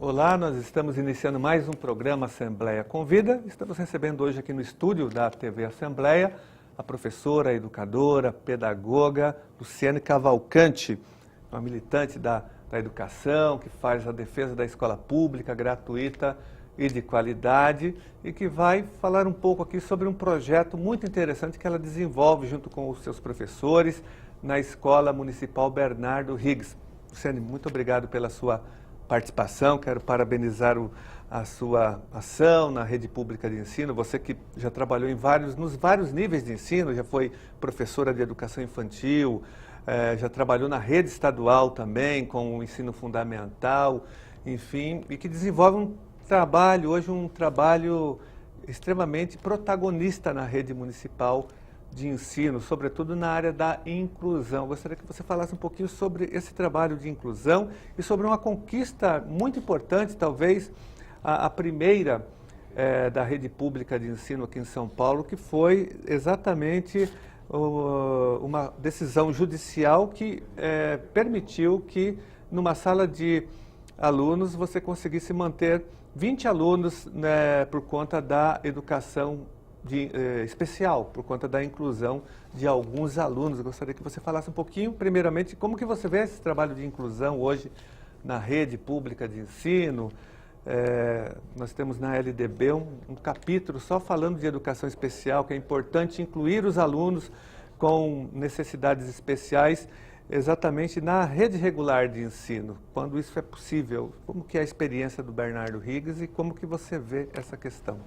Olá, nós estamos iniciando mais um programa Assembleia Convida. Estamos recebendo hoje aqui no estúdio da TV Assembleia a professora, educadora, pedagoga Luciane Cavalcante, uma militante da educação, que faz a defesa da escola pública, gratuita e de qualidade, e que vai falar um pouco aqui sobre um projeto muito interessante que ela desenvolve junto com os seus professores na Escola Municipal Bernardo Higgs. Luciane, muito obrigado pela sua participação, quero parabenizar a sua ação na rede pública de ensino, você que já trabalhou nos vários níveis de ensino, já foi professora de educação infantil, já trabalhou na rede estadual também, com o ensino fundamental, enfim, e que desenvolve hoje um trabalho extremamente protagonista na rede municipal de ensino, sobretudo na área da inclusão. Gostaria que você falasse um pouquinho sobre esse trabalho de inclusão e sobre uma conquista muito importante, talvez a primeira da rede pública de ensino aqui em São Paulo, que foi exatamente uma decisão judicial que permitiu que numa sala de alunos você conseguisse manter 20 alunos, né, por conta da educação especial, por conta da inclusão de alguns alunos. Eu gostaria que você falasse um pouquinho, primeiramente, como que você vê esse trabalho de inclusão hoje na rede pública de ensino. Nós temos na LDB um capítulo só falando de educação especial, que é importante incluir os alunos com necessidades especiais exatamente na rede regular de ensino, quando isso é possível. Como que é a experiência do Bernardo Higgs e como que você vê essa questão?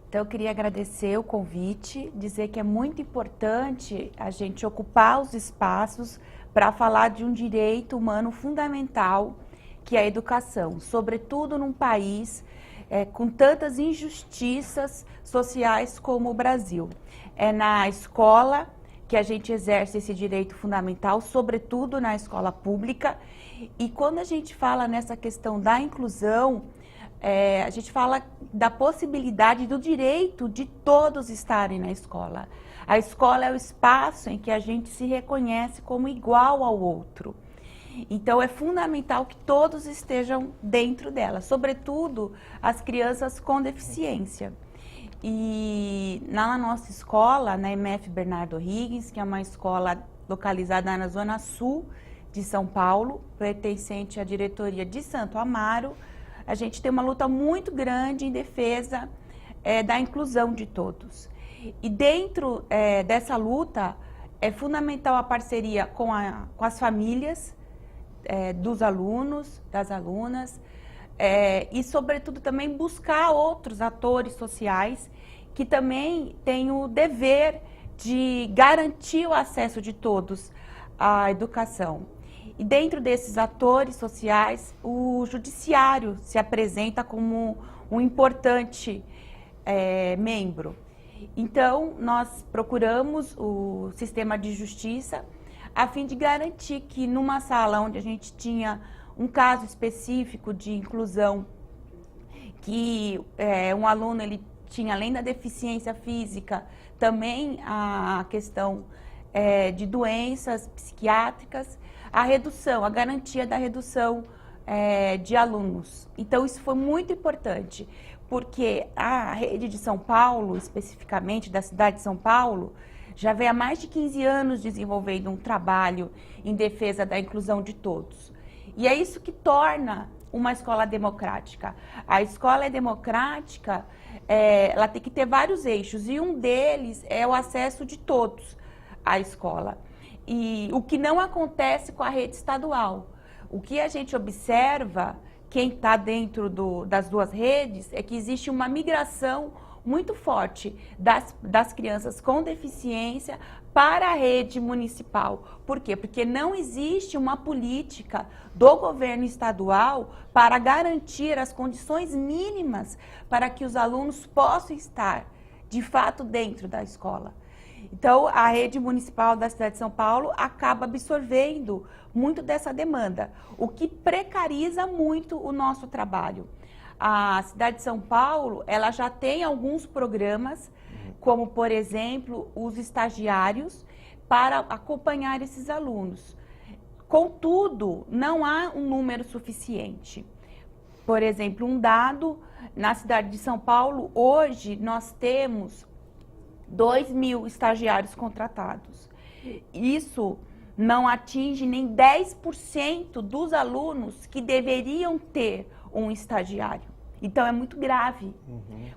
Então, eu queria agradecer o convite, dizer que é muito importante a gente ocupar os espaços para falar de um direito humano fundamental, que é a educação, sobretudo num país com tantas injustiças sociais como o Brasil. É na escola que a gente exerce esse direito fundamental, sobretudo na escola pública, e quando a gente fala nessa questão da inclusão, a gente fala da possibilidade do direito de todos estarem na escola. A escola é o espaço em que a gente se reconhece como igual ao outro. Então, é fundamental que todos estejam dentro dela, sobretudo as crianças com deficiência. E na nossa escola, na MF Bernardo Higgs, que é uma escola localizada na Zona Sul de São Paulo, pertencente à diretoria de Santo Amaro, a gente tem uma luta muito grande em defesa da inclusão de todos. E dentro dessa luta é fundamental a parceria com as famílias dos alunos, das alunas, e sobretudo também buscar outros atores sociais que também têm o dever de garantir o acesso de todos à educação. E dentro desses atores sociais, o judiciário se apresenta como um importante membro. Então, nós procuramos o sistema de justiça a fim de garantir que numa sala onde a gente tinha um caso específico de inclusão, que um aluno ele tinha, além da deficiência física, também a questão de doenças psiquiátricas, a garantia da redução de alunos. Então, isso foi muito importante, porque a rede de São Paulo, especificamente da cidade de São Paulo, já vem há mais de 15 anos desenvolvendo um trabalho em defesa da inclusão de todos. E é isso que torna uma escola democrática. A escola é democrática, ela tem que ter vários eixos, e um deles é o acesso de todos à escola. E o que não acontece com a rede estadual. O que a gente observa, quem está dentro das duas redes, é que existe uma migração muito forte das crianças com deficiência para a rede municipal. Por quê? Porque não existe uma política do governo estadual para garantir as condições mínimas para que os alunos possam estar, de fato, dentro da escola. Então, a rede municipal da cidade de São Paulo acaba absorvendo muito dessa demanda, o que precariza muito o nosso trabalho. A cidade de São Paulo, ela já tem alguns programas, como, por exemplo, os estagiários, para acompanhar esses alunos. Contudo, não há um número suficiente. por exemplo, um dado, na cidade de São Paulo, hoje nós temos 2.000 estagiários contratados. Isso não atinge nem 10% dos alunos que deveriam ter um estagiário. Então é muito grave,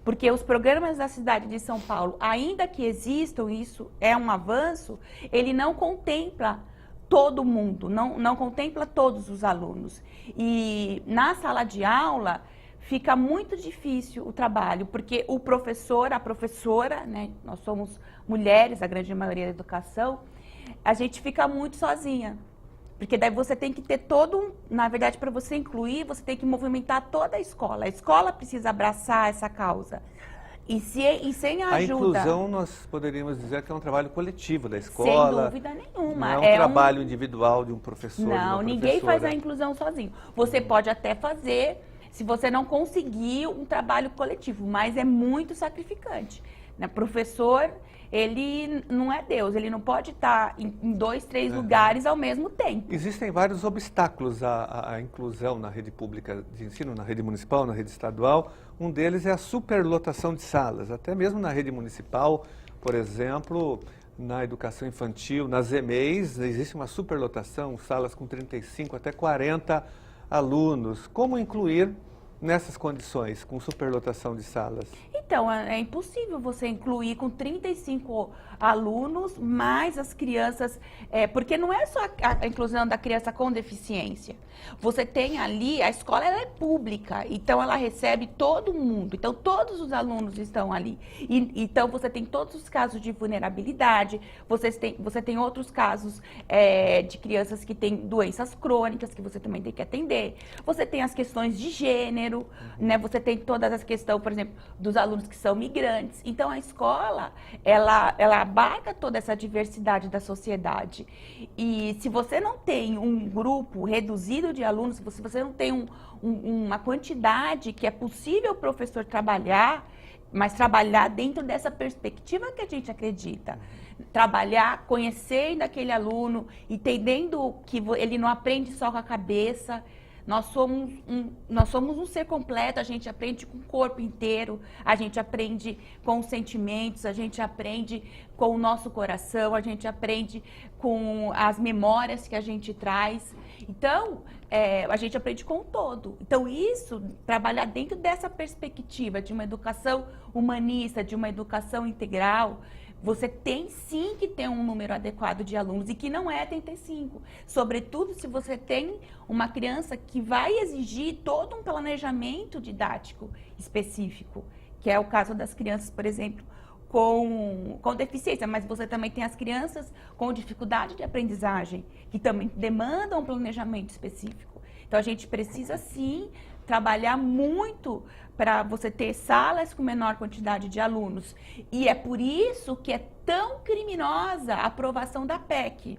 porque os programas da cidade de São Paulo, ainda que existam, isso é um avanço, ele não contempla todo mundo, não contempla todos os alunos. E na sala de aula fica muito difícil o trabalho, porque o professor, a professora, né, nós somos mulheres, a grande maioria da educação, a gente fica muito sozinha. Porque daí você tem que ter na verdade, para você incluir, você tem que movimentar toda a escola. A escola precisa abraçar essa causa. E sem a ajuda... A inclusão, nós poderíamos dizer que é um trabalho coletivo da escola. Sem dúvida nenhuma. Não é um trabalho individual de um professor. Não, ninguém faz a inclusão sozinho. Você pode até fazer, se você não conseguir um trabalho coletivo, mas é muito sacrificante. Né? Professor, ele não é Deus, ele não pode estar em 2, 3 lugares ao mesmo tempo. Existem vários obstáculos à inclusão na rede pública de ensino, na rede municipal, na rede estadual. Um deles é a superlotação de salas. Até mesmo na rede municipal, por exemplo, na educação infantil, nas EMEIs, existe uma superlotação, salas com 35 até 40 alunos. Como incluir nessas condições, com superlotação de salas? Então, é impossível você incluir com 35 alunos, mais as crianças, porque não é só a inclusão da criança com deficiência. Você tem ali, a escola ela é pública, então ela recebe todo mundo, então todos os alunos estão ali. Então você tem todos os casos de vulnerabilidade, você tem outros casos de crianças que têm doenças crônicas, que você também tem que atender. Você tem as questões de gênero, né? Você tem todas as questões, por exemplo, dos alunos que são migrantes. Então a escola, ela abarca toda essa diversidade da sociedade. E se você não tem um grupo reduzido de alunos, se você não tem uma quantidade que é possível o professor trabalhar, mas trabalhar dentro dessa perspectiva que a gente acredita. Trabalhar conhecendo aquele aluno, entendendo que ele não aprende só com a cabeça. Nós somos um ser completo, a gente aprende com o corpo inteiro, a gente aprende com os sentimentos, a gente aprende com o nosso coração, a gente aprende com as memórias que a gente traz. Então, a gente aprende com o todo. Então, trabalhar dentro dessa perspectiva de uma educação humanista, de uma educação integral, você tem sim que ter um número adequado de alunos e que não é 35. Sobretudo se você tem uma criança que vai exigir todo um planejamento didático específico, que é o caso das crianças, por exemplo, com deficiência, mas você também tem as crianças com dificuldade de aprendizagem, que também demandam um planejamento específico. Então a gente precisa sim trabalhar muito para você ter salas com menor quantidade de alunos. E é por isso que é tão criminosa a aprovação da PEC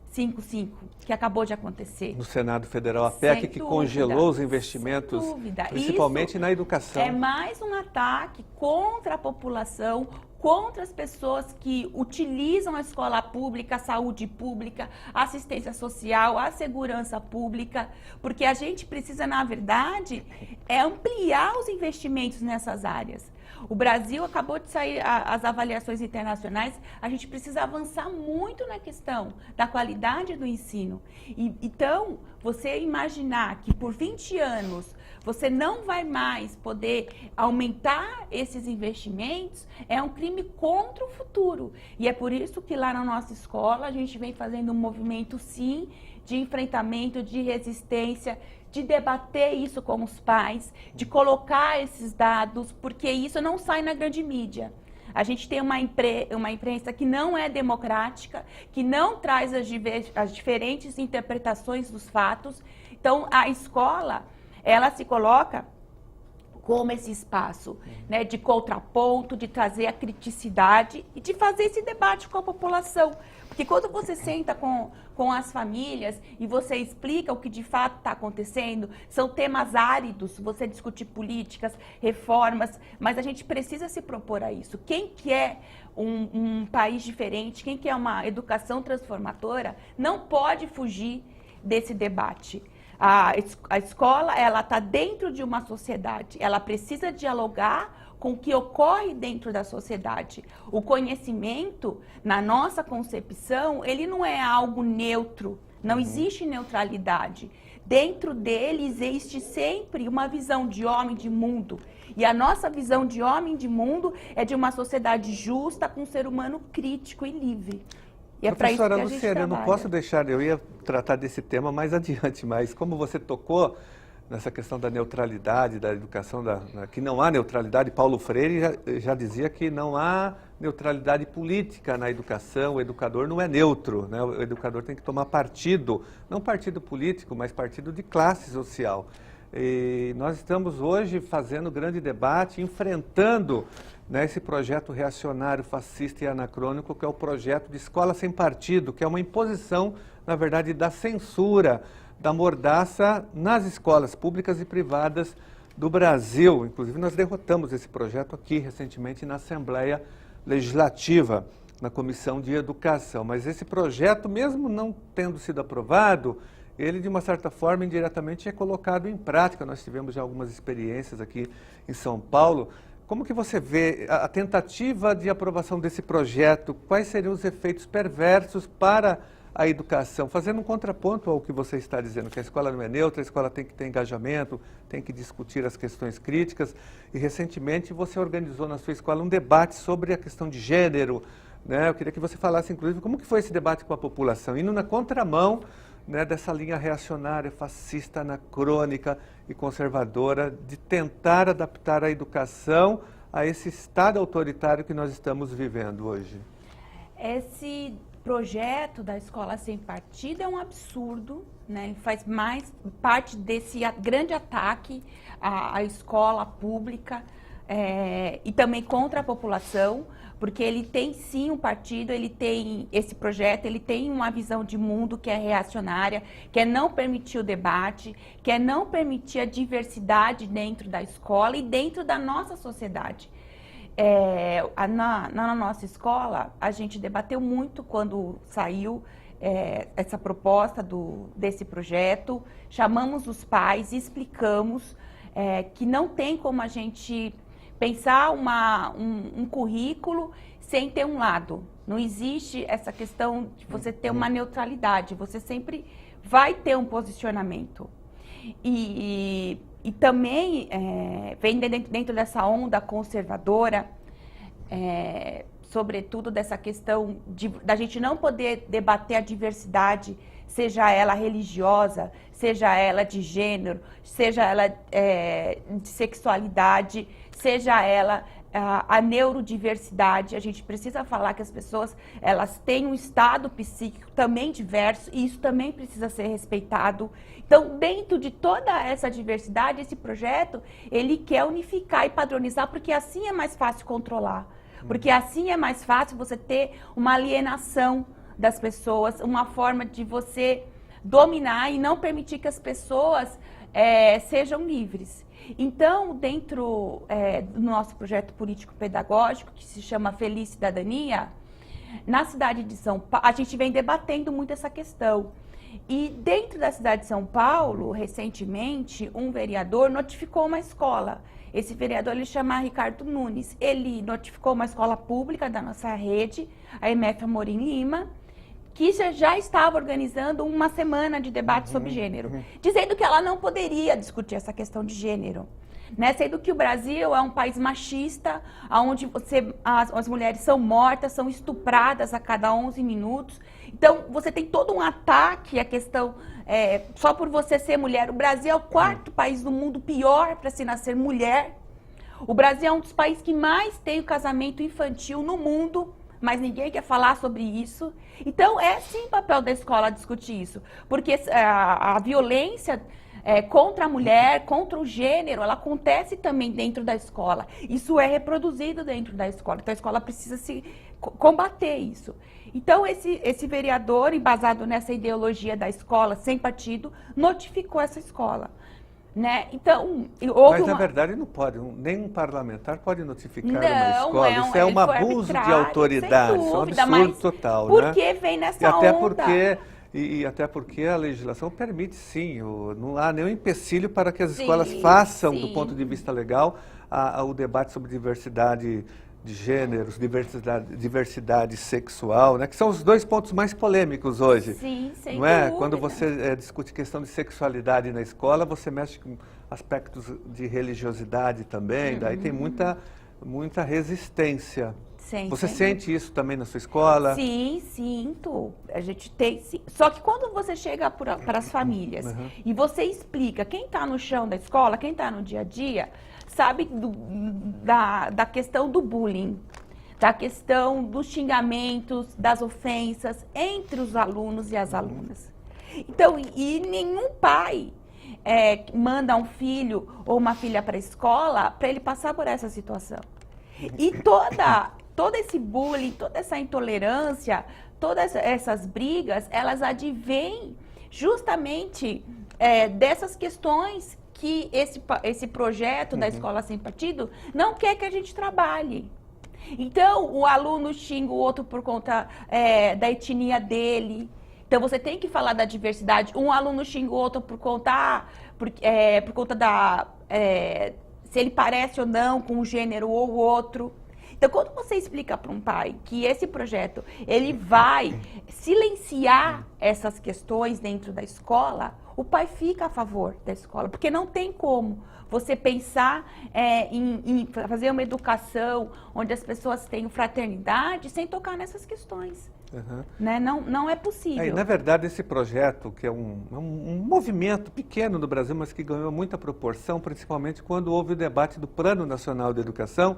55, que acabou de acontecer. No Senado Federal, a PEC que congelou os investimentos, principalmente na educação. É mais um ataque contra a população, contra as pessoas que utilizam a escola pública, a saúde pública, a assistência social, a segurança pública, porque a gente precisa, na verdade, ampliar os investimentos nessas áreas. O Brasil acabou de sair as avaliações internacionais, a gente precisa avançar muito na questão da qualidade do ensino. Então, você imaginar que por 20 anos você não vai mais poder aumentar esses investimentos, é um crime contra o futuro. E é por isso que lá na nossa escola a gente vem fazendo um movimento, sim, de enfrentamento, de resistência, de debater isso com os pais, de colocar esses dados, porque isso não sai na grande mídia. A gente tem uma imprensa que não é democrática, que não traz as diferentes interpretações dos fatos. Então, a escola, ela se coloca como esse espaço, né, de contraponto, de trazer a criticidade e de fazer esse debate com a população. Porque quando você senta com as famílias e você explica o que de fato está acontecendo, são temas áridos, você discutir políticas, reformas, mas a gente precisa se propor a isso. Quem quer um país diferente, quem quer uma educação transformadora, não pode fugir desse debate. A escola, ela está dentro de uma sociedade, ela precisa dialogar com o que ocorre dentro da sociedade. O conhecimento, na nossa concepção, ele não é algo neutro, não existe neutralidade. Dentro dele existe sempre uma visão de homem, de mundo. E a nossa visão de homem, de mundo, é de uma sociedade justa, com um ser humano crítico e livre. E é para isso que a gente Luciana, eu não posso deixar, eu ia tratar desse tema mais adiante, mas como você tocou nessa questão da neutralidade, da educação, que não há neutralidade, Paulo Freire já dizia que não há neutralidade política na educação, o educador não é neutro, né? O educador tem que tomar partido, não partido político, mas partido de classe social. E nós estamos hoje fazendo grande debate, enfrentando, né, esse projeto reacionário, fascista e anacrônico, que é o projeto de escola sem partido, que é uma imposição, na verdade, da censura, da mordaça nas escolas públicas e privadas do Brasil. Inclusive, nós derrotamos esse projeto aqui recentemente na Assembleia Legislativa, na Comissão de Educação. Mas esse projeto, mesmo não tendo sido aprovado, ele, de uma certa forma, indiretamente é colocado em prática. Nós tivemos já algumas experiências aqui em São Paulo. Como que você vê a tentativa de aprovação desse projeto? Quais seriam os efeitos perversos para a educação? Fazendo um contraponto ao que você está dizendo, que a escola não é neutra, a escola tem que ter engajamento, tem que discutir as questões críticas. E, recentemente, você organizou na sua escola um debate sobre a questão de gênero, né? Eu queria que você falasse, inclusive, como que foi esse debate com a população, indo na contramão, né, dessa linha reacionária, fascista, anacrônica e conservadora, de tentar adaptar a educação a esse estado autoritário que nós estamos vivendo hoje. Esse projeto da escola sem partido é um absurdo, né? Ele faz mais parte desse grande ataque à escola pública e também contra a população, porque ele tem sim um partido, ele tem esse projeto, ele tem uma visão de mundo que é reacionária, que é não permitir o debate, que é não permitir a diversidade dentro da escola e dentro da nossa sociedade. Na nossa escola, a gente debateu muito quando saiu essa proposta desse projeto, chamamos os pais e explicamos que não tem como a gente pensar um currículo sem ter um lado. Não existe essa questão de você ter uma neutralidade, você sempre vai ter um posicionamento. E também vem dentro dessa onda conservadora, sobretudo dessa questão da gente não poder debater a diversidade, seja ela religiosa, seja ela de gênero, seja ela de sexualidade, seja ela a neurodiversidade. A gente precisa falar que as pessoas, elas têm um estado psíquico também diverso e isso também precisa ser respeitado. Então, dentro de toda essa diversidade, esse projeto, ele quer unificar e padronizar, porque assim é mais fácil controlar. Porque assim é mais fácil você ter uma alienação das pessoas, uma forma de você dominar e não permitir que as pessoas sejam livres. Então, dentro do nosso projeto político-pedagógico, que se chama Feliz Cidadania, na cidade de São Paulo, a gente vem debatendo muito essa questão. E dentro da cidade de São Paulo, recentemente, um vereador notificou uma escola. Esse vereador, ele chama Ricardo Nunes. Ele notificou uma escola pública da nossa rede, a MF Amorim Lima, que já estava organizando uma semana de debate sobre gênero, dizendo que ela não poderia discutir essa questão de gênero, né? Sendo que o Brasil é um país machista, onde as mulheres são mortas, são estupradas a cada 11 minutos. Então, você tem todo um ataque à questão, só por você ser mulher. O Brasil é o quarto país do mundo pior para se nascer mulher. O Brasil é um dos países que mais tem o casamento infantil no mundo, mas ninguém quer falar sobre isso. Então, é sim papel da escola discutir isso, porque a violência contra a mulher, contra o gênero, ela acontece também dentro da escola. Isso é reproduzido dentro da escola, então a escola precisa se combater isso. Então, esse vereador, embasado nessa ideologia da escola sem partido, notificou essa escola. Né? Então, mas, na verdade, não pode, nenhum parlamentar pode notificar uma escola. Isso é um abuso de autoridade, isso é um absurdo total. Porque vem nessa onda. E até porque E até porque a legislação permite, sim, não há nenhum empecilho para que as Sim, escolas façam, sim. do ponto de vista legal, o debate sobre diversidade de gêneros, diversidade sexual, né, que são os dois pontos mais polêmicos hoje. Sim, sem não é? dúvida. Quando você discute questão de sexualidade na escola, você mexe com aspectos de religiosidade também, daí tem muita resistência. Você sente isso também na sua escola? Sim, sinto. A gente tem. Sim. Só que quando você chega para as famílias e você explica quem está no chão da escola, quem está no dia a dia, sabe da questão do bullying, da questão dos xingamentos, das ofensas entre os alunos e as alunas. Então, e nenhum pai manda um filho ou uma filha para a escola para ele passar por essa situação. E todo esse bullying, toda essa intolerância, todas essas brigas, elas advêm justamente dessas questões que esse projeto da Escola Sem Partido não quer que a gente trabalhe. Então, o aluno xinga o outro por conta da etnia dele. Então, você tem que falar da diversidade. Um aluno xinga o outro por conta se ele parece ou não com um gênero ou o outro. Então, quando você explica para um pai que esse projeto ele vai silenciar essas questões dentro da escola, o pai fica a favor da escola, porque não tem como você pensar em fazer uma educação onde as pessoas tenham fraternidade sem tocar nessas questões. Né? Não é possível. E, na verdade, esse projeto, que é um movimento pequeno no Brasil, mas que ganhou muita proporção, principalmente quando houve o debate do Plano Nacional de Educação.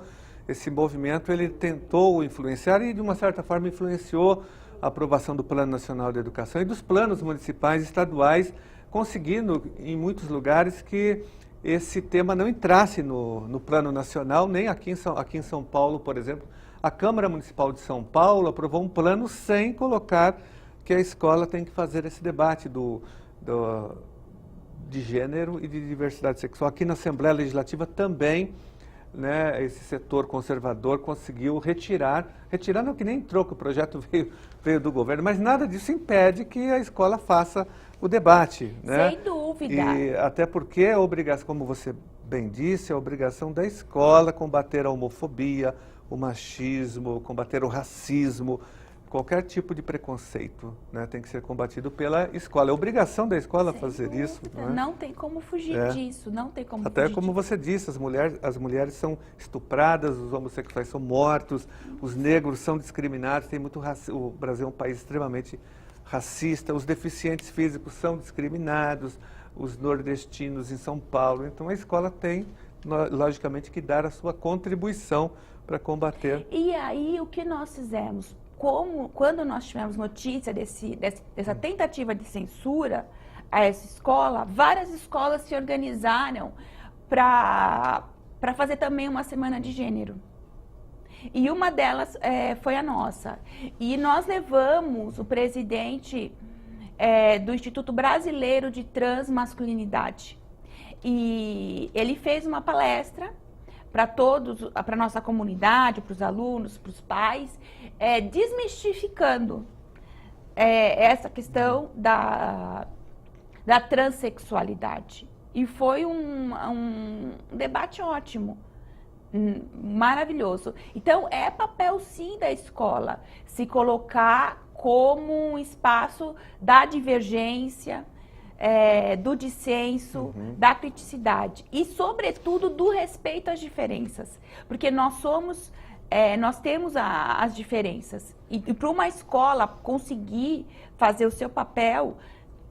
Esse movimento ele tentou influenciar e, de uma certa forma, influenciou a aprovação do Plano Nacional de Educação e dos planos municipais e estaduais, conseguindo, em muitos lugares, que esse tema não entrasse no Plano Nacional, nem aqui em São Paulo, por exemplo. A Câmara Municipal de São Paulo aprovou um plano sem colocar que a escola tem que fazer esse debate de gênero e de diversidade sexual. Aqui na Assembleia Legislativa também, né, esse setor conservador conseguiu retirar não que nem entrou, que o projeto veio do governo, mas nada disso impede que a escola faça o debate. Né? Sem dúvida. E até porque é obrigação, como você bem disse, é obrigação da escola combater a homofobia, o machismo, combater o racismo, qualquer tipo de preconceito, né, tem que ser combatido pela escola. É obrigação da escola fazer isso. Né? Não tem como fugir disso, não tem como Até fugir como disso. você disse, as mulheres são estupradas, os homossexuais são mortos, os negros são discriminados, o Brasil é um país extremamente racista, os deficientes físicos são discriminados, os nordestinos em São Paulo. Então a escola tem, logicamente, que dar a sua contribuição para combater. E aí, o que nós fizemos? Quando nós tivemos notícia dessa tentativa de censura a essa escola, várias escolas se organizaram para fazer também uma semana de gênero. E uma delas foi a nossa. E nós levamos o presidente do Instituto Brasileiro de Transmasculinidade. E ele fez uma palestra para a nossa comunidade, para os alunos, para os pais, desmistificando essa questão da transexualidade. E foi um debate ótimo, maravilhoso. Então, é papel, sim, da escola se colocar como um espaço da divergência, do dissenso, da criticidade e, sobretudo, do respeito às diferenças, porque nós temos as diferenças e para uma escola conseguir fazer o seu papel,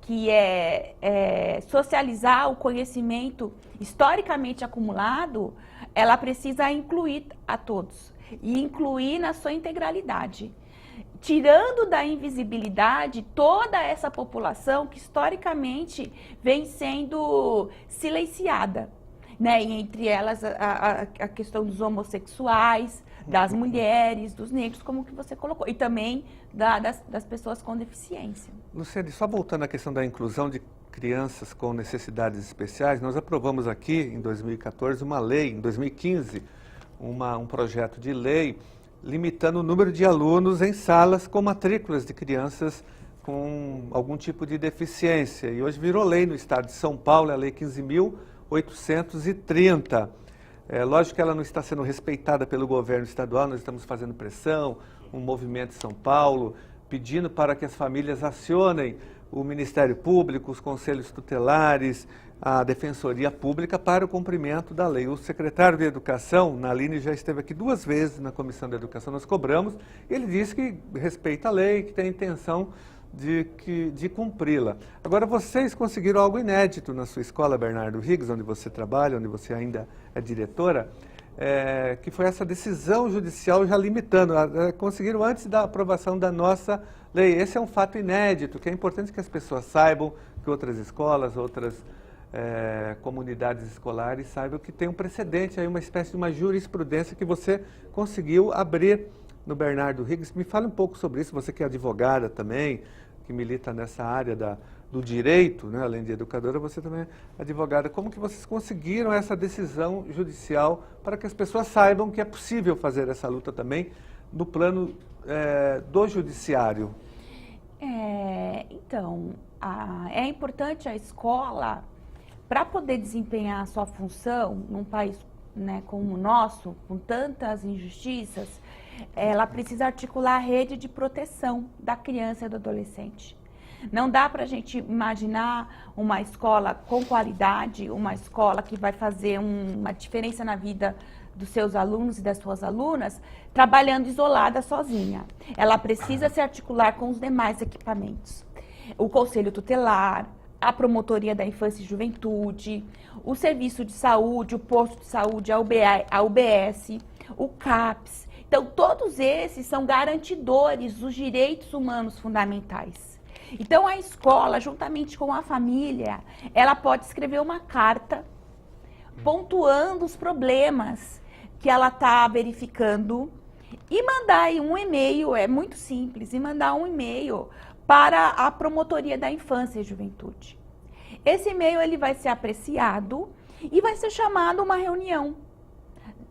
que é socializar o conhecimento historicamente acumulado, ela precisa incluir a todos e incluir na sua integralidade, tirando da invisibilidade toda essa população que historicamente vem sendo silenciada, né? E entre elas a questão dos homossexuais, das mulheres, dos negros, como que você colocou, e também das pessoas com deficiência. Luciane, só voltando à questão da inclusão de crianças com necessidades especiais, nós aprovamos aqui em 2014 uma lei, em 2015, um projeto de lei limitando o número de alunos em salas com matrículas de crianças com algum tipo de deficiência. E hoje virou lei no estado de São Paulo, a Lei 15.830. Lógico que ela não está sendo respeitada pelo governo estadual, nós estamos fazendo pressão, um movimento em São Paulo, pedindo para que as famílias acionem o Ministério Público, os conselhos tutelares, a Defensoria Pública para o cumprimento da lei. O secretário de Educação, Naline, já esteve aqui 2 vezes na Comissão de Educação, nós cobramos, e ele disse que respeita a lei, que tem a intenção de cumpri-la. Agora, vocês conseguiram algo inédito na sua escola, Bernardo Riggs, onde você trabalha, onde você ainda é diretora, que foi essa decisão judicial já limitando, conseguiram antes da aprovação da nossa lei. Esse é um fato inédito, que é importante que as pessoas saibam, que outras escolas, outras comunidades escolares saibam que tem um precedente, aí uma espécie de uma jurisprudência que você conseguiu abrir no Bernardo Riggs. Me fale um pouco sobre isso, você que é advogada também, que milita nessa área do direito, né? Além de educadora, você também é advogada. Como que vocês conseguiram essa decisão judicial para que as pessoas saibam que é possível fazer essa luta também no plano do judiciário? Então, é importante a escola, para poder desempenhar a sua função num país, né, como o nosso, com tantas injustiças, ela precisa articular a rede de proteção da criança e do adolescente. Não dá para a gente imaginar uma escola com qualidade, uma escola que vai fazer uma diferença na vida dos seus alunos e das suas alunas, trabalhando isolada sozinha. Ela precisa se articular com os demais equipamentos. O Conselho Tutelar, a Promotoria da Infância e Juventude, o Serviço de Saúde, o Posto de Saúde, a UBS, o CAPS. Então, todos esses são garantidores dos direitos humanos fundamentais. Então, a escola, juntamente com a família, ela pode escrever uma carta pontuando os problemas que ela está verificando e mandar aí um e-mail, é muito simples, e mandar um e-mail para a Promotoria da Infância e Juventude. Esse e-mail ele vai ser apreciado e vai ser chamado uma reunião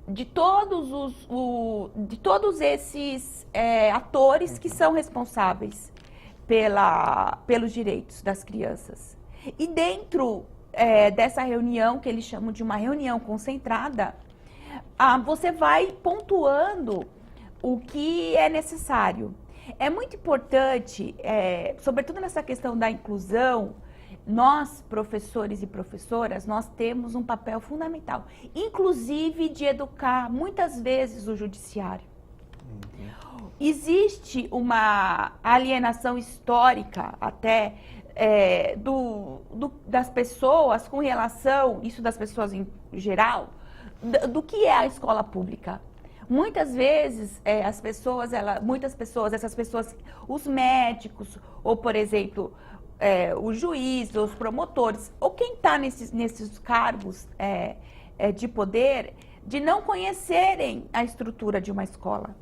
de todos esses atores que são responsáveis pelos direitos das crianças. E dentro dessa reunião, que eles chamam de uma reunião concentrada, você vai pontuando o que é necessário. É muito importante, sobretudo nessa questão da inclusão, nós, professores e professoras, nós temos um papel fundamental, inclusive de educar muitas vezes o judiciário. Existe uma alienação histórica até das pessoas com relação, isso das pessoas em geral, do que é a escola pública. Muitas vezes, essas pessoas, os médicos, ou por exemplo, o juiz, os promotores, ou quem está nesses cargos de poder, de não conhecerem a estrutura de uma escola.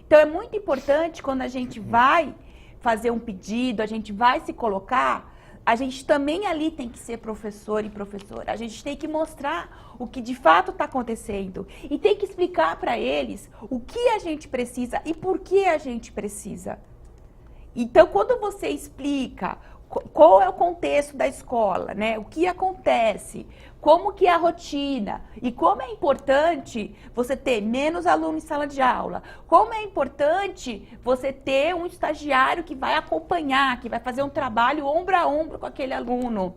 Então, é muito importante quando a gente vai fazer um pedido, a gente vai se colocar, a gente também ali tem que ser professor e professora. A gente tem que mostrar o que de fato está acontecendo e tem que explicar para eles o que a gente precisa e por que a gente precisa. Então, quando você explica qual é o contexto da escola, né? O que acontece, como que é a rotina e como é importante você ter menos alunos em sala de aula, como é importante você ter um estagiário que vai acompanhar, que vai fazer um trabalho ombro a ombro com aquele aluno.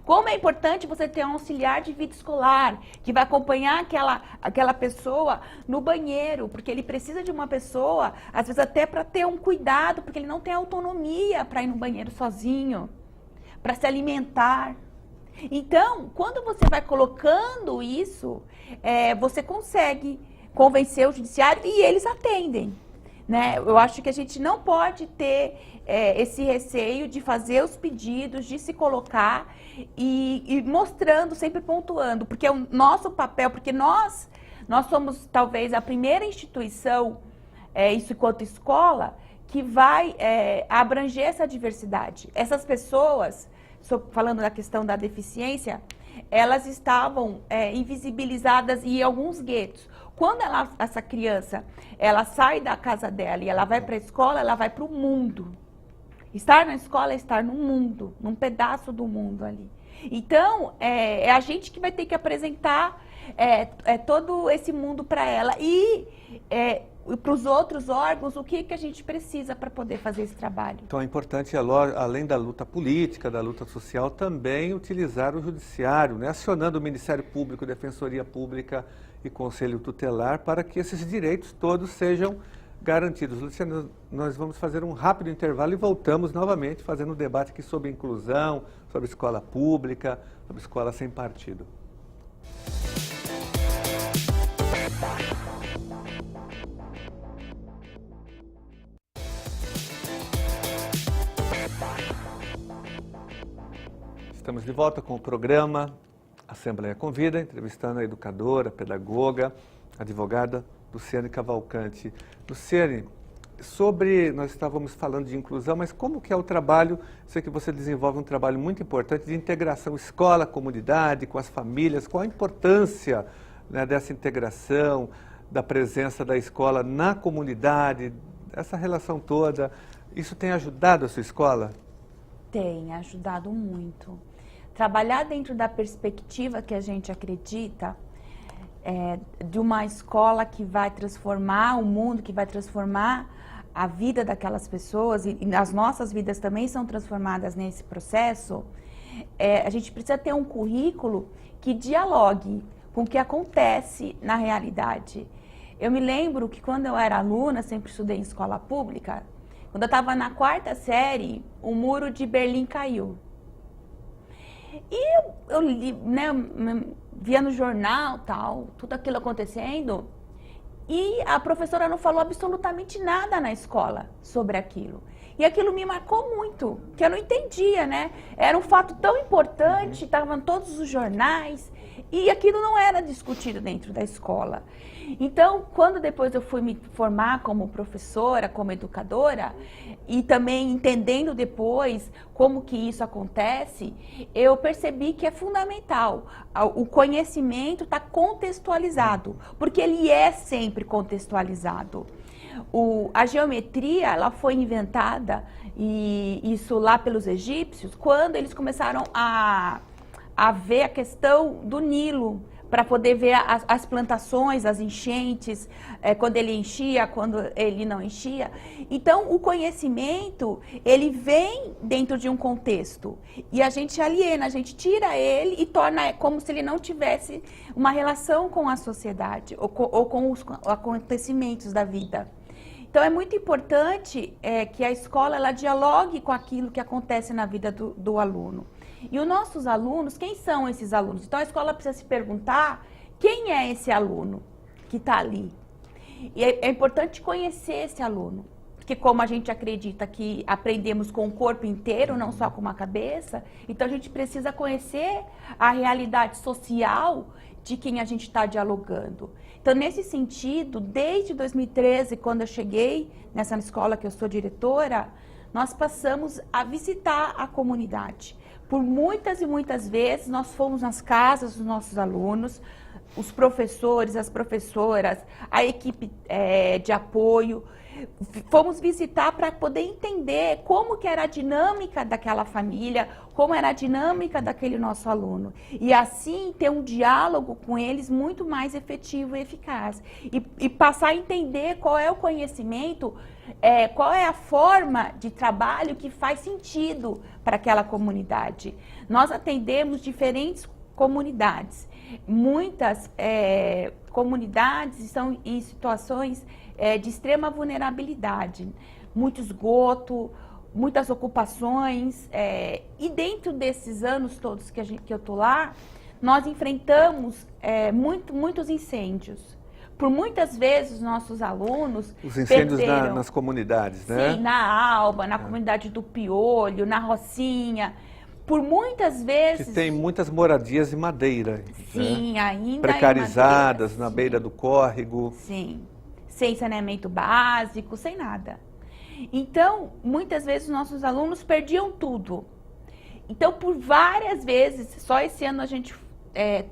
Como é importante você ter um auxiliar de vida escolar, que vai acompanhar aquela pessoa no banheiro, porque ele precisa de uma pessoa, às vezes até para ter um cuidado, porque ele não tem autonomia para ir no banheiro sozinho, para se alimentar. Então, quando você vai colocando isso, você consegue convencer o judiciário e eles atendem. Né? Eu acho que a gente não pode ter esse receio de fazer os pedidos, de se colocar e mostrando, sempre pontuando, porque é o nosso papel, porque nós somos talvez a primeira instituição, isso enquanto escola, que vai abranger essa diversidade. Essas pessoas, falando da questão da deficiência, elas estavam invisibilizadas em alguns guetos. Quando essa criança ela sai da casa dela e ela vai para a escola, ela vai para o mundo. Estar na escola é estar no mundo, num pedaço do mundo ali. Então, é a gente que vai ter que apresentar todo esse mundo para ela e para os outros órgãos o que a gente precisa para poder fazer esse trabalho. Então é importante, além da luta política, da luta social, também utilizar o judiciário, né? Acionando o Ministério Público, Defensoria Pública e Conselho Tutelar para que esses direitos todos sejam garantidos. Luciana, nós vamos fazer um rápido intervalo e voltamos novamente fazendo um debate aqui sobre inclusão, sobre escola pública, sobre escola sem partido. Estamos de volta com o programa Assembleia Convida, entrevistando a educadora, pedagoga, advogada Luciane Cavalcante. Luciane, nós estávamos falando de inclusão, mas como que é o trabalho, sei que você desenvolve um trabalho muito importante de integração escola, comunidade, com as famílias, qual a importância, né, dessa integração, da presença da escola na comunidade, essa relação toda, isso tem ajudado a sua escola? Tem ajudado muito. Trabalhar dentro da perspectiva que a gente acredita, de uma escola que vai transformar o mundo, que vai transformar a vida daquelas pessoas, e as nossas vidas também são transformadas nesse processo, a gente precisa ter um currículo que dialogue com o que acontece na realidade. Eu me lembro que quando eu era aluna, sempre estudei em escola pública, quando eu estava na 4ª série, o muro de Berlim caiu. E eu li, né, via no jornal, tal, tudo aquilo acontecendo, e a professora não falou absolutamente nada na escola sobre aquilo. E aquilo me marcou muito, que eu não entendia, né? Era um fato tão importante, estavam todos os jornais, e aquilo não era discutido dentro da escola. Então, quando depois eu fui me formar como professora, como educadora, e também entendendo depois como que isso acontece, eu percebi que é fundamental. O conhecimento está contextualizado, porque ele é sempre contextualizado. A geometria, ela foi inventada, e isso lá pelos egípcios, quando eles começaram a ver a questão do Nilo, para poder ver as plantações, as enchentes, quando ele enchia, quando ele não enchia. Então, o conhecimento, ele vem dentro de um contexto. E a gente aliena, a gente tira ele e torna como se ele não tivesse uma relação com a sociedade ou com os acontecimentos da vida. Então, é muito importante que a escola ela dialogue com aquilo que acontece na vida do aluno. E os nossos alunos, quem são esses alunos? Então, a escola precisa se perguntar quem é esse aluno que está ali. E é importante conhecer esse aluno, porque como a gente acredita que aprendemos com o corpo inteiro, não só com uma cabeça, então a gente precisa conhecer a realidade social de quem a gente está dialogando. Então, nesse sentido, desde 2013, quando eu cheguei nessa escola que eu sou diretora, nós passamos a visitar a comunidade. Por muitas e muitas vezes, nós fomos nas casas dos nossos alunos, os professores, as professoras, a equipe de apoio. Fomos visitar para poder entender como que era a dinâmica daquela família, como era a dinâmica daquele nosso aluno. E assim ter um diálogo com eles muito mais efetivo e eficaz. E passar a entender qual é o conhecimento, qual é a forma de trabalho que faz sentido para aquela comunidade. Nós atendemos diferentes comunidades. Muitas comunidades estão em situações de extrema vulnerabilidade, muito esgoto, muitas ocupações, e dentro desses anos todos que eu estou lá, nós enfrentamos muitos incêndios. Por muitas vezes, nossos alunos os incêndios perderam, nas comunidades, né? Sim, na Alba, na comunidade do Piolho, na Rocinha. Por muitas vezes... Que tem muitas moradias de madeira. Sim, né? ainda precarizadas, madeira, na sim. beira do córrego. Sim, sem saneamento básico, sem nada. Então, muitas vezes, nossos alunos perdiam tudo. Então, por várias vezes, só esse ano a gente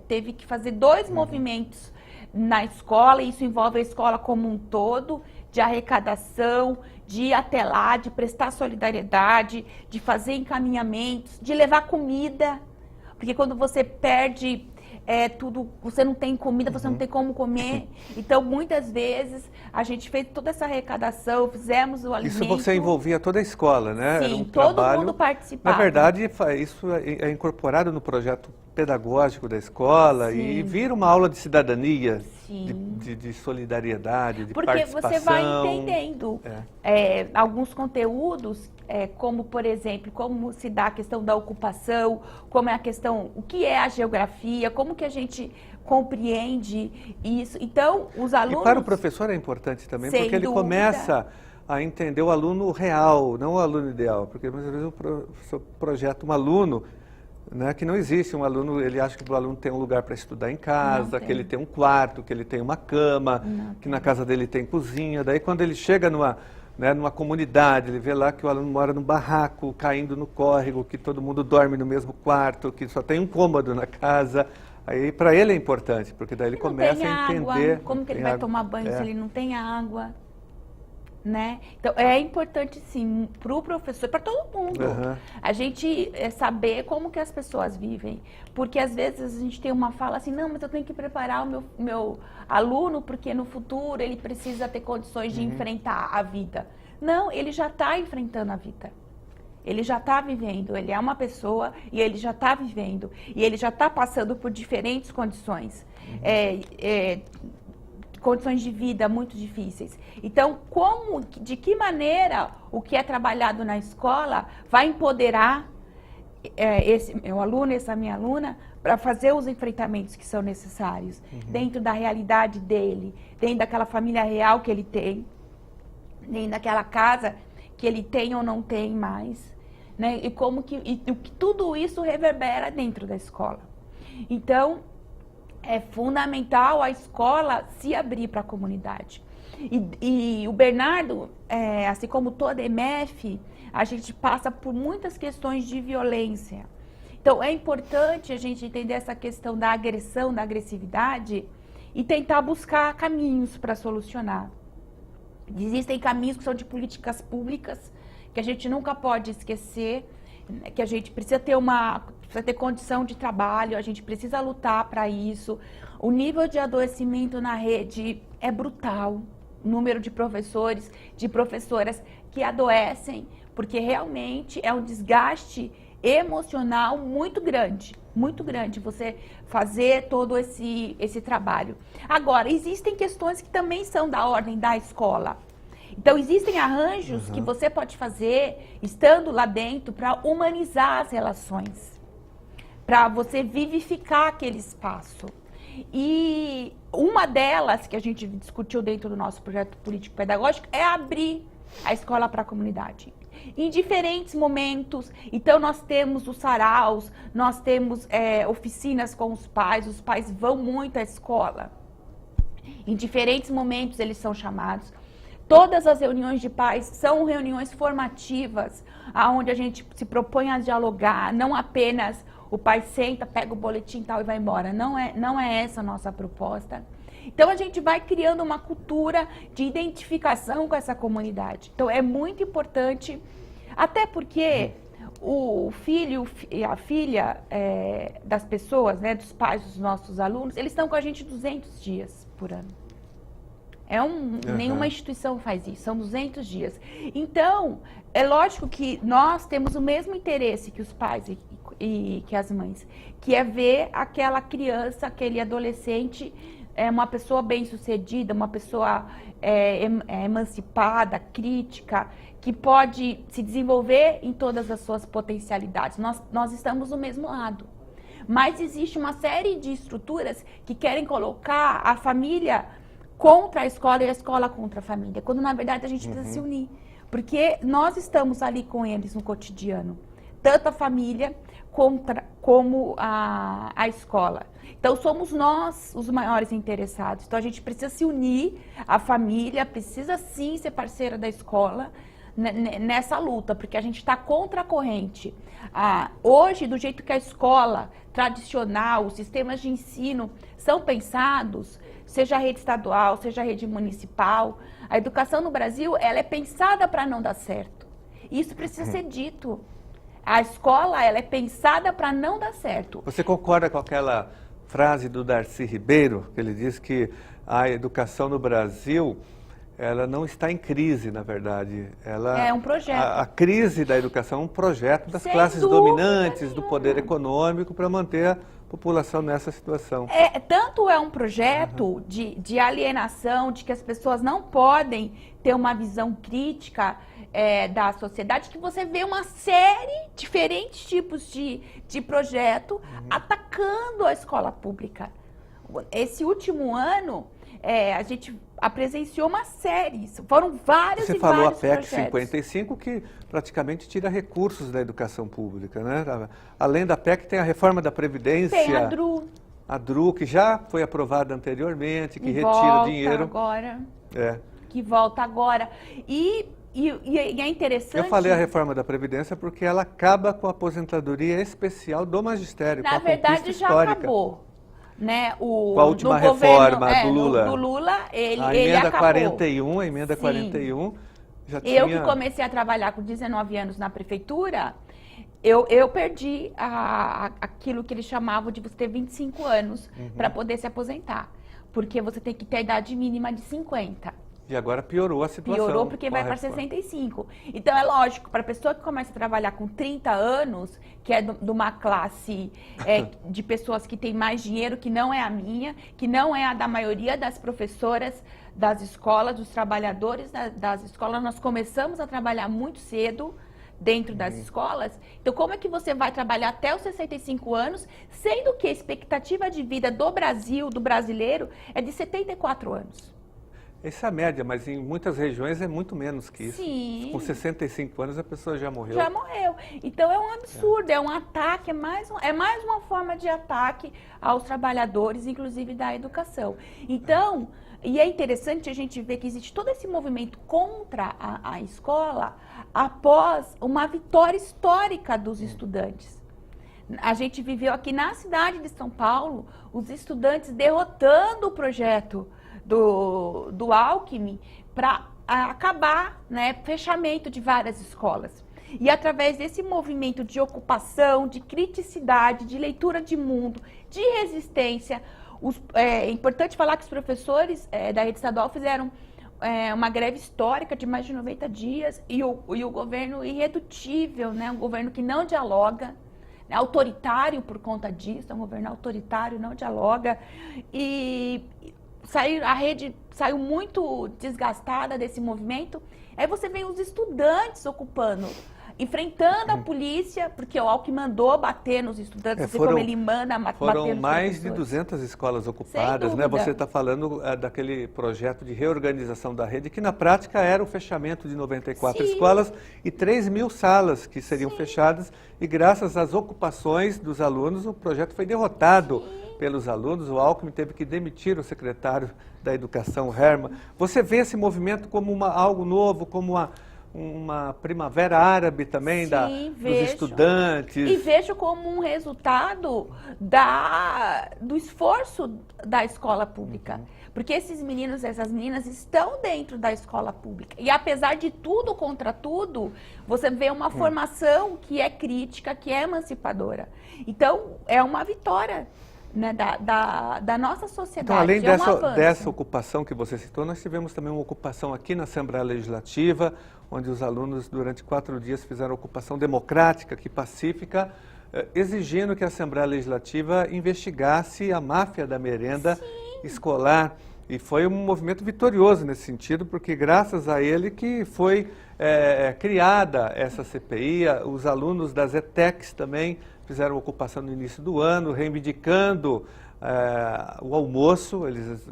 teve que fazer 2 movimentos na escola, e isso envolve a escola como um todo, de arrecadação, de ir até lá, de prestar solidariedade, de fazer encaminhamentos, de levar comida. Porque quando você perde tudo, você não tem comida, você não tem como comer. Então, muitas vezes, a gente fez toda essa arrecadação, fizemos o alimento. Isso você envolvia toda a escola, né? Sim, Era um todo trabalho... mundo participava. Na verdade, isso é incorporado no projeto pedagógico da escola. Sim. E vira uma aula de cidadania, de solidariedade, de participação. Porque você vai entendendo alguns conteúdos, como, por exemplo, como se dá a questão da ocupação, como é a questão, o que é a geografia, como que a gente compreende isso. Então, os alunos... E para o professor é importante também, porque ele começa a entender o aluno real, não o aluno ideal. Porque muitas vezes o professor projeta um aluno, né, que não existe. Um aluno, ele acha que o aluno tem um lugar para estudar em casa, que ele tem um quarto, que ele tem uma cama, que na casa dele tem cozinha. Daí quando ele chega numa comunidade, ele vê lá que o aluno mora num barraco, caindo no córrego, que todo mundo dorme no mesmo quarto, que só tem um cômodo na casa. Aí para ele é importante, porque daí ele começa a entender... Como que ele vai tomar banho se ele não tem água? Né? Então, é importante, sim, para o professor, para todo mundo, a gente saber como que as pessoas vivem. Porque, às vezes, a gente tem uma fala assim, não, mas eu tenho que preparar o meu aluno, porque no futuro ele precisa ter condições de enfrentar a vida. Não, ele já está enfrentando a vida. Ele já está vivendo, ele é uma pessoa e ele já está vivendo. E ele já está passando por diferentes condições. Condições de vida muito difíceis. Então, de que maneira o que é trabalhado na escola vai empoderar esse meu aluno, essa minha aluna, para fazer os enfrentamentos que são necessários, dentro da realidade dele, dentro daquela família real que ele tem, dentro daquela casa que ele tem ou não tem mais, né? E como que tudo isso reverbera dentro da escola. Então, é fundamental a escola se abrir para a comunidade. E o Bernardo, assim como toda EMEF, a gente passa por muitas questões de violência. Então, é importante a gente entender essa questão da agressão, da agressividade e tentar buscar caminhos para solucionar. Existem caminhos que são de políticas públicas, que a gente nunca pode esquecer, que a gente precisa ter condição de trabalho, a gente precisa lutar para isso. O nível de adoecimento na rede é brutal. O número de professores, de professoras que adoecem, porque realmente é um desgaste emocional muito grande você fazer todo esse trabalho. Agora, existem questões que também são da ordem da escola. Então, existem arranjos que você pode fazer, estando lá dentro, para humanizar as relações, para você vivificar aquele espaço. E uma delas, que a gente discutiu dentro do nosso projeto político-pedagógico, é abrir a escola para a comunidade. Em diferentes momentos, então nós temos os saraus, nós temos oficinas com os pais vão muito à escola. Em diferentes momentos eles são chamados. Todas as reuniões de pais são reuniões formativas, onde a gente se propõe a dialogar, não apenas o pai senta, pega o boletim e tal e vai embora. Não é essa a nossa proposta. Então, a gente vai criando uma cultura de identificação com essa comunidade. Então, é muito importante, até porque o filho e a filha das pessoas, né, dos pais dos nossos alunos, eles estão com a gente 200 dias por ano. Nenhuma instituição faz isso, são 200 dias. Então, é lógico que nós temos o mesmo interesse que os pais e que as mães, que é ver aquela criança, aquele adolescente, uma pessoa bem-sucedida, uma pessoa emancipada, crítica, que pode se desenvolver em todas as suas potencialidades. Nós estamos do mesmo lado. Mas existe uma série de estruturas que querem colocar a família contra a escola e a escola contra a família, quando na verdade a gente precisa se unir, porque nós estamos ali com eles no cotidiano, tanto a família como a escola. Então somos nós os maiores interessados, então a gente precisa se unir, a família precisa sim ser parceira da escola nessa luta, porque a gente está contra a corrente. Hoje, do jeito que a escola tradicional, os sistemas de ensino são pensados, seja a rede estadual, seja a rede municipal, a educação no Brasil, ela é pensada para não dar certo. Isso precisa ser dito. A escola, ela é pensada para não dar certo. Você concorda com aquela frase do Darcy Ribeiro, que ele diz que a educação no Brasil, ela não está em crise, na verdade. Ela, é um projeto. A crise da educação é um projeto das Sem classes dúvida dominantes, nenhuma. do poder econômico, para manter a população nessa situação. Tanto é um projeto de alienação, de que as pessoas não podem ter uma visão crítica da sociedade, que você vê uma série de diferentes tipos de projeto atacando a escola pública. Esse último ano, a gente presenciou uma série, foram vários Você e falou a vários PEC projetos. 55, que praticamente tira recursos da educação pública, né? Além da PEC, tem a reforma da Previdência. Tem a DRU. A DRU, que já foi aprovada anteriormente, que retira volta dinheiro. agora. É. Que volta agora. E é interessante... Eu falei a reforma da Previdência porque ela acaba com a aposentadoria especial do magistério. Na verdade, já histórica. Acabou. Né? Com a última reforma do Lula. Do Lula, ele emenda acabou. 41, a emenda 41, já tinha... Eu que comecei a trabalhar com 19 anos na prefeitura, eu perdi aquilo que eles chamavam de você ter 25 anos para poder se aposentar. Porque você tem que ter a idade mínima de 50. E agora piorou a situação. Piorou porque vai para 65. Então, é lógico, para a pessoa que começa a trabalhar com 30 anos, que é de uma classe de pessoas que têm mais dinheiro, que não é a minha, que não é a da maioria das professoras das escolas, dos trabalhadores das escolas, nós começamos a trabalhar muito cedo dentro das escolas. Então, como é que você vai trabalhar até os 65 anos, sendo que a expectativa de vida do Brasil, do brasileiro, é de 74 anos? Essa é a média, mas em muitas regiões é muito menos que isso. Sim. Com 65 anos a pessoa já morreu. Já morreu. Então é um absurdo, é um ataque, é mais uma forma de ataque aos trabalhadores, inclusive da educação. Então, e é interessante a gente ver que existe todo esse movimento contra a escola após uma vitória histórica dos estudantes. A gente viveu aqui na cidade de São Paulo, os estudantes derrotando o projeto do Alckmin para acabar, né, fechamento de várias escolas. E através desse movimento de ocupação, de criticidade, de leitura de mundo, de resistência, é importante falar que os professores da rede estadual fizeram uma greve histórica de mais de 90 dias e o governo irredutível, né, um governo que não dialoga, autoritário por conta disso, é um governo autoritário, não dialoga, e a rede saiu muito desgastada desse movimento. Aí você vê os estudantes ocupando, enfrentando a polícia, porque o Alckmin mandou bater nos estudantes, assim como ele manda bater nos professores. Foram mais de 200 escolas ocupadas, né? Você está falando daquele projeto de reorganização da rede, que na prática era o fechamento de 94 Sim. escolas e 3.000 salas que seriam fechadas, e graças às ocupações dos alunos, o projeto foi derrotado pelos alunos. O Alckmin teve que demitir o secretário da Educação, Herman. Você vê esse movimento como algo novo, como uma primavera árabe também. Sim, dos estudantes. E vejo como um resultado do esforço da escola pública. Porque esses meninos, essas meninas estão dentro da escola pública. E apesar de tudo contra tudo, você vê uma formação que é crítica, que é emancipadora. Então, é uma vitória, né, da nossa sociedade. Então, além um dessa ocupação que você citou, nós tivemos também uma ocupação aqui na Assembleia Legislativa, onde os alunos, durante 4 dias, fizeram ocupação democrática, que pacífica, exigindo que a Assembleia Legislativa investigasse a máfia da merenda escolar. E foi um movimento vitorioso nesse sentido, porque graças a ele que foi criada essa CPI. Os alunos das ETECs também fizeram ocupação no início do ano, reivindicando o almoço. Eles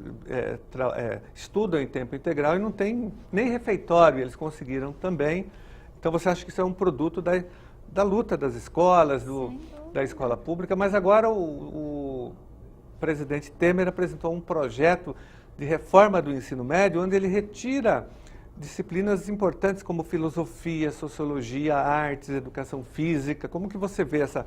estudam em tempo integral e não tem nem refeitório, eles conseguiram também. Então você acha que isso é um produto da luta das escolas, da escola pública, mas agora o presidente Temer apresentou um projeto de reforma do ensino médio, onde ele retira disciplinas importantes como filosofia, sociologia, artes, educação física. Como que você vê essa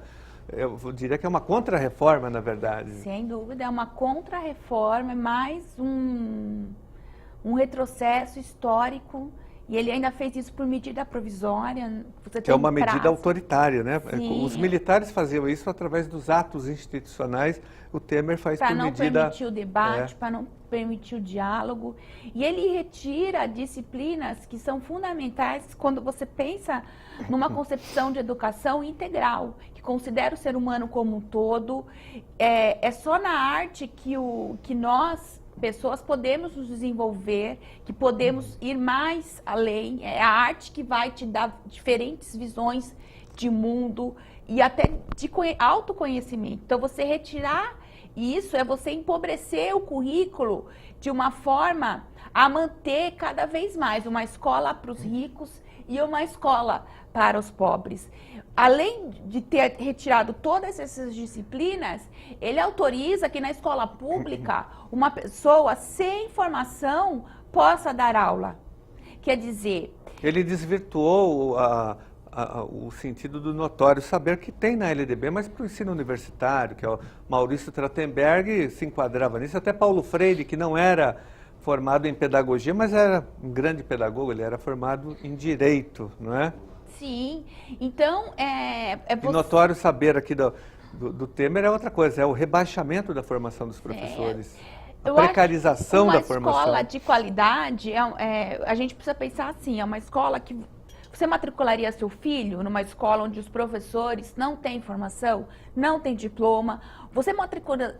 eu diria que é uma contra-reforma, na verdade. Sem dúvida, é uma contra-reforma, é mais um retrocesso histórico. E ele ainda fez isso por medida provisória. Que é uma medida autoritária, né? Sim. Os militares faziam isso através dos atos institucionais. O Temer faz por medida... Para não permitir o debate, para não permitir o diálogo. E ele retira disciplinas que são fundamentais quando você pensa numa concepção de educação integral, que considera o ser humano como um todo. É só na arte que nós, pessoas, podemos nos desenvolver, que podemos ir mais além. É a arte que vai te dar diferentes visões de mundo e até de autoconhecimento. Então, você retirar isso é você empobrecer o currículo de uma forma a manter cada vez mais uma escola para os ricos e uma escola para os pobres. Além de ter retirado todas essas disciplinas, ele autoriza que na escola pública uma pessoa sem formação possa dar aula. Quer dizer... Ele desvirtuou o sentido do notório saber que tem na LDB, mas para o ensino universitário, que é o Maurício Trachtenberg se enquadrava nisso, até Paulo Freire, que não era formado em pedagogia, mas era um grande pedagogo, ele era formado em direito, não é? Sim, então E notório saber aqui do Temer é outra coisa, é o rebaixamento da formação dos professores, a precarização da formação. Uma escola de qualidade, a gente precisa pensar assim, é uma escola que você matricularia seu filho numa escola onde os professores não têm formação, não têm diploma? Você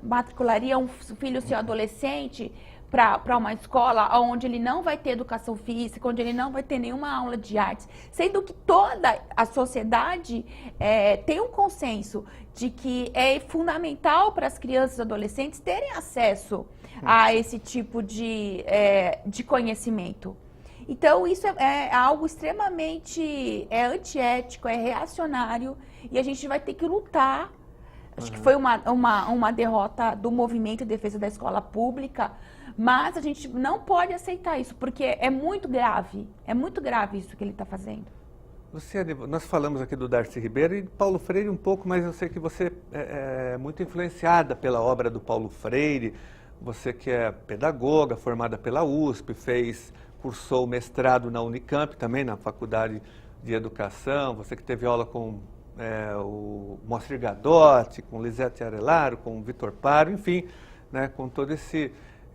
matricularia um filho seu adolescente para uma escola onde ele não vai ter educação física, onde ele não vai ter nenhuma aula de artes, sendo que toda a sociedade tem um consenso de que é fundamental para as crianças e adolescentes terem acesso a esse tipo de conhecimento. Então, isso é algo extremamente antiético, é reacionário, e a gente vai ter que lutar. Acho que foi uma derrota do movimento de defesa da escola pública, mas a gente não pode aceitar isso, porque é muito grave isso que ele está fazendo. Luciane, nós falamos aqui do Darcy Ribeiro e Paulo Freire um pouco, mas eu sei que você é muito influenciada pela obra do Paulo Freire, você que é pedagoga, formada pela USP, cursou mestrado na Unicamp, também na Faculdade de Educação, você que teve aula com o Moacir Gadotti, com Lisete Arelaro, com o Vitor Paro, enfim, né, com todos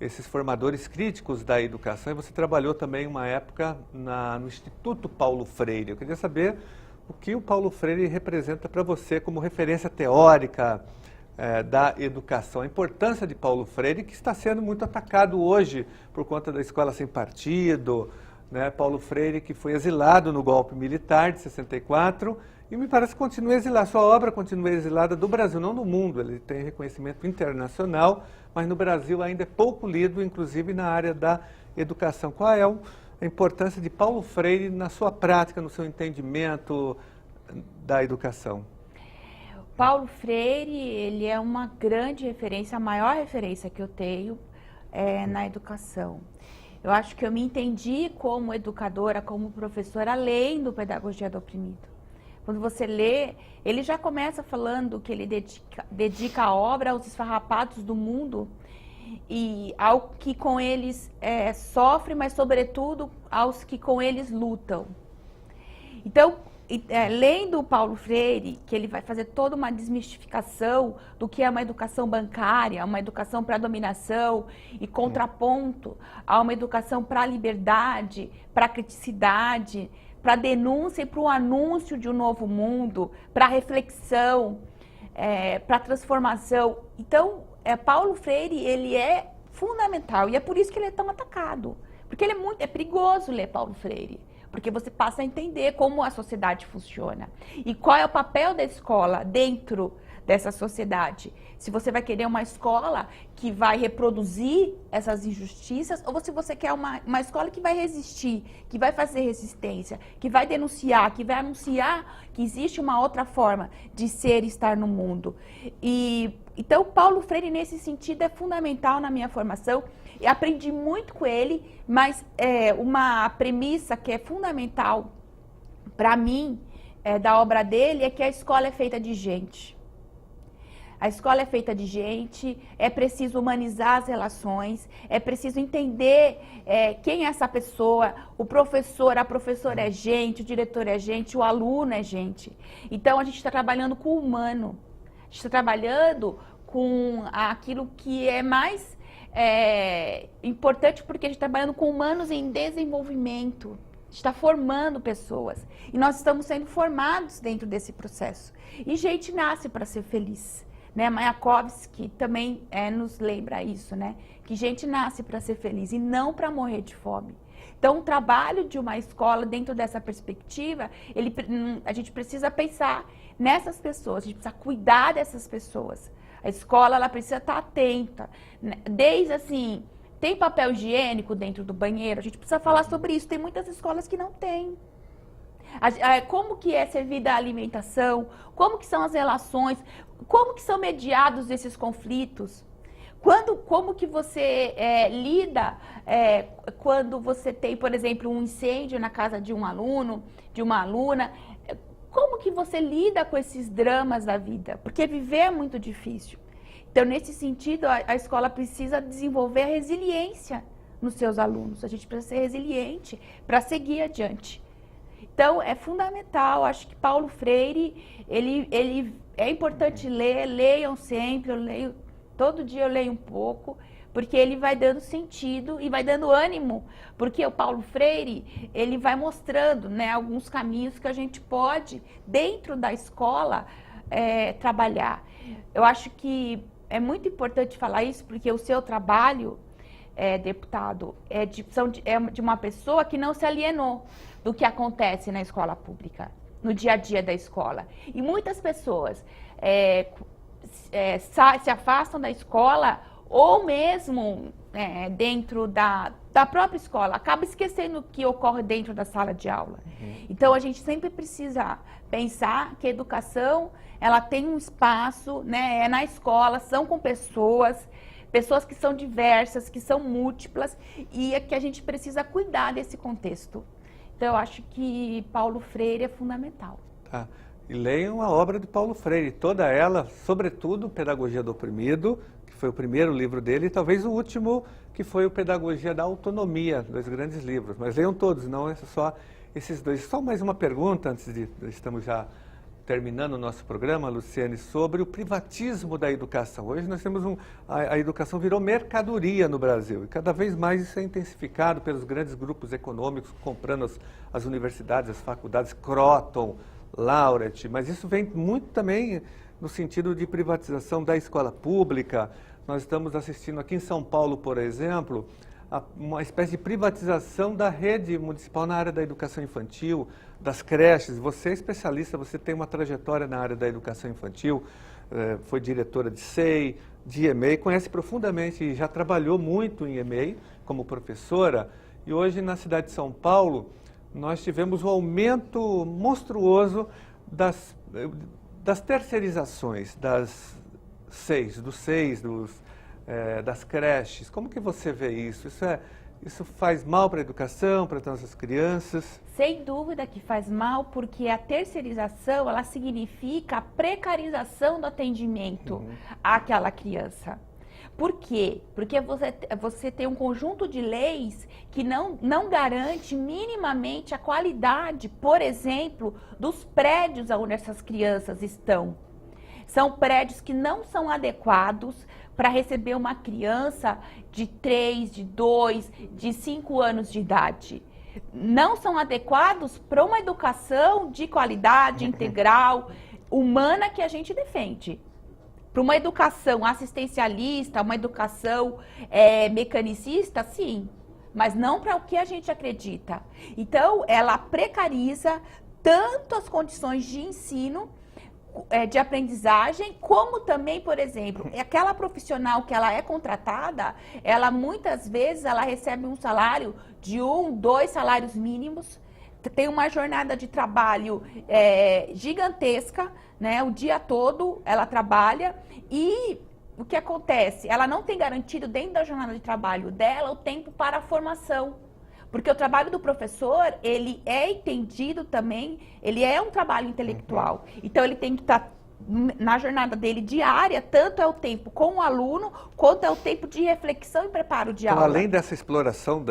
esses formadores críticos da educação, e você trabalhou também uma época no Instituto Paulo Freire. Eu queria saber o que o Paulo Freire representa para você como referência teórica da educação, a importância de Paulo Freire, que está sendo muito atacado hoje por conta da escola sem partido, né? Paulo Freire, que foi exilado no golpe militar de 64, e me parece que continua exilado. Sua obra continua exilada do Brasil, não do mundo. Ele tem reconhecimento internacional, mas no Brasil ainda é pouco lido, inclusive na área da educação. Qual é a importância de Paulo Freire na sua prática, no seu entendimento da educação? Paulo Freire, ele é uma grande referência, a maior referência que eu tenho na educação. Eu acho que eu me entendi como educadora, como professora, além do Pedagogia do Oprimido. Quando você lê, ele já começa falando que ele dedica a obra aos esfarrapados do mundo e ao que com eles sofre, mas sobretudo aos que com eles lutam. Então, lendo o Paulo Freire, que ele vai fazer toda uma desmistificação do que é uma educação bancária, uma educação para a dominação e contraponto a uma educação para a liberdade, para a criticidade, para a denúncia e para o anúncio de um novo mundo, para a reflexão, para a transformação. Então, Paulo Freire, ele é fundamental e é por isso que ele é tão atacado, porque ele é perigoso ler Paulo Freire. Porque você passa a entender como a sociedade funciona e qual é o papel da escola dentro dessa sociedade. Se você vai querer uma escola que vai reproduzir essas injustiças ou se você quer uma escola que vai resistir, que vai fazer resistência, que vai denunciar, que vai anunciar que existe uma outra forma de ser e estar no mundo. Então, Paulo Freire, nesse sentido, é fundamental na minha formação. Eu aprendi muito com ele, mas uma premissa que é fundamental para mim da obra dele é que a escola é feita de gente. A escola é feita de gente, é preciso humanizar as relações, é preciso entender quem é essa pessoa, o professor, a professora é gente, o diretor é gente, o aluno é gente. Então, a gente está trabalhando com o humano, a gente está trabalhando com aquilo que é mais importante, porque a gente está trabalhando com humanos em desenvolvimento. A gente está formando pessoas. E nós estamos sendo formados dentro desse processo. E gente nasce para ser feliz. Né? Mayakovsky também nos lembra isso, né? Que gente nasce para ser feliz e não para morrer de fome. Então, o trabalho de uma escola, dentro dessa perspectiva, a gente precisa pensar nessas pessoas, a gente precisa cuidar dessas pessoas. A escola, ela precisa estar atenta. Desde assim, tem papel higiênico dentro do banheiro? A gente precisa falar sobre isso. Tem muitas escolas que não têm. Como que é servida a alimentação? Como que são as relações? Como que são mediados esses conflitos? Como que você lida quando você tem, por exemplo, um incêndio na casa de um aluno, de uma aluna? Como que você lida com esses dramas da vida? Porque viver é muito difícil. Então, nesse sentido, a escola precisa desenvolver a resiliência nos seus alunos. A gente precisa ser resiliente para seguir adiante. Então, é fundamental. Acho que Paulo Freire, ele é importante ler, leiam sempre, todo dia eu leio um pouco, porque ele vai dando sentido e vai dando ânimo, porque o Paulo Freire, ele vai mostrando, né, alguns caminhos que a gente pode, dentro da escola, trabalhar. Eu acho que é muito importante falar isso, porque o seu trabalho, deputado, é de uma pessoa que não se alienou do que acontece na escola pública, no dia a dia da escola. E muitas pessoas se afastam da escola ou mesmo dentro da própria escola, acaba esquecendo o que ocorre dentro da sala de aula. Então, a gente sempre precisa pensar que a educação, ela tem um espaço, né, na escola, são com pessoas que são diversas, que são múltiplas, e é que a gente precisa cuidar desse contexto. Então, eu acho que Paulo Freire é fundamental. Tá. E leiam a obra de Paulo Freire, toda ela, sobretudo Pedagogia do Oprimido, que foi o primeiro livro dele, e talvez o último, que foi o Pedagogia da Autonomia, dois grandes livros. Mas leiam todos, não é só esses dois. Só mais uma pergunta, antes de estamos já terminando o nosso programa, Luciane, sobre o privatismo da educação. Hoje nós temos a educação virou mercadoria no Brasil, e cada vez mais isso é intensificado pelos grandes grupos econômicos comprando as universidades, as faculdades, Croton, Laureate, mas isso vem muito também no sentido de privatização da escola pública. Nós estamos assistindo aqui em São Paulo, por exemplo, a uma espécie de privatização da rede municipal na área da educação infantil, das creches. Você é especialista, você tem uma trajetória na área da educação infantil, foi diretora de SEI, de EMEI, conhece profundamente e já trabalhou muito em EMEI como professora. E hoje, na cidade de São Paulo, nós tivemos um aumento monstruoso das terceirizações, das SEIs, das creches. Como que você vê isso? Isso faz mal para a educação, para as nossas crianças? Sem dúvida que faz mal, porque a terceirização, ela significa a precarização do atendimento àquela criança. Por quê? Porque você tem um conjunto de leis que não garante minimamente a qualidade, por exemplo, dos prédios onde essas crianças estão. São prédios que não são adequados para receber uma criança de 3, de 2, de 5 anos de idade. Não são adequados para uma educação de qualidade integral, humana, que a gente defende. Para uma educação assistencialista, uma educação mecanicista, sim, mas não para o que a gente acredita. Então, ela precariza tanto as condições de ensino, de aprendizagem, como também, por exemplo, aquela profissional que ela é contratada, ela muitas vezes ela recebe um salário de 1, 2 salários mínimos, tem uma jornada de trabalho gigantesca, né? O dia todo ela trabalha e o que acontece? Ela não tem garantido dentro da jornada de trabalho dela o tempo para a formação. Porque o trabalho do professor, ele é entendido também, ele é um trabalho intelectual. Então, ele tem que estar na jornada dele diária, tanto é o tempo com o aluno, quanto é o tempo de reflexão e preparo de Então, aula. além dessa exploração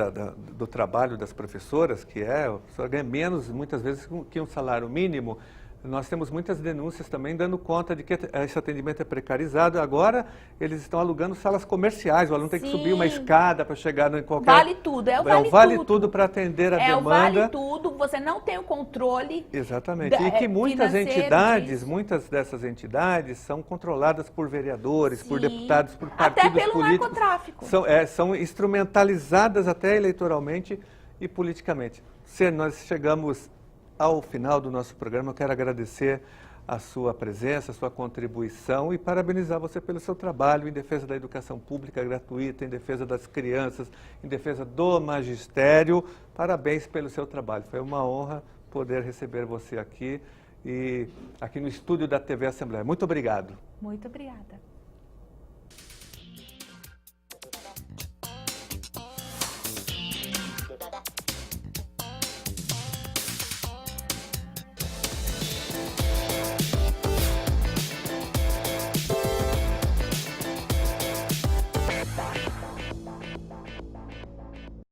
do trabalho das professoras, que a professora ganha menos, muitas vezes, que um salário mínimo, nós temos muitas denúncias também dando conta de que esse atendimento é precarizado. Agora, eles estão alugando salas comerciais, o aluno tem que subir uma escada para chegar em qualquer... Vale tudo, é o vale, vale tudo para atender a demanda. É o vale tudo, você não tem o controle. Exatamente, e que muitas entidades, dessas entidades são controladas por vereadores, sim, por deputados, por até partidos pelo políticos. narcotráfico. São instrumentalizadas até eleitoralmente e politicamente. Nós chegamos ao final do nosso programa. Eu quero agradecer a sua presença, a sua contribuição e parabenizar você pelo seu trabalho em defesa da educação pública gratuita, em defesa das crianças, em defesa do magistério. Parabéns pelo seu trabalho. Foi uma honra poder receber você aqui no estúdio da TV Assembleia. Muito obrigado. Muito obrigada.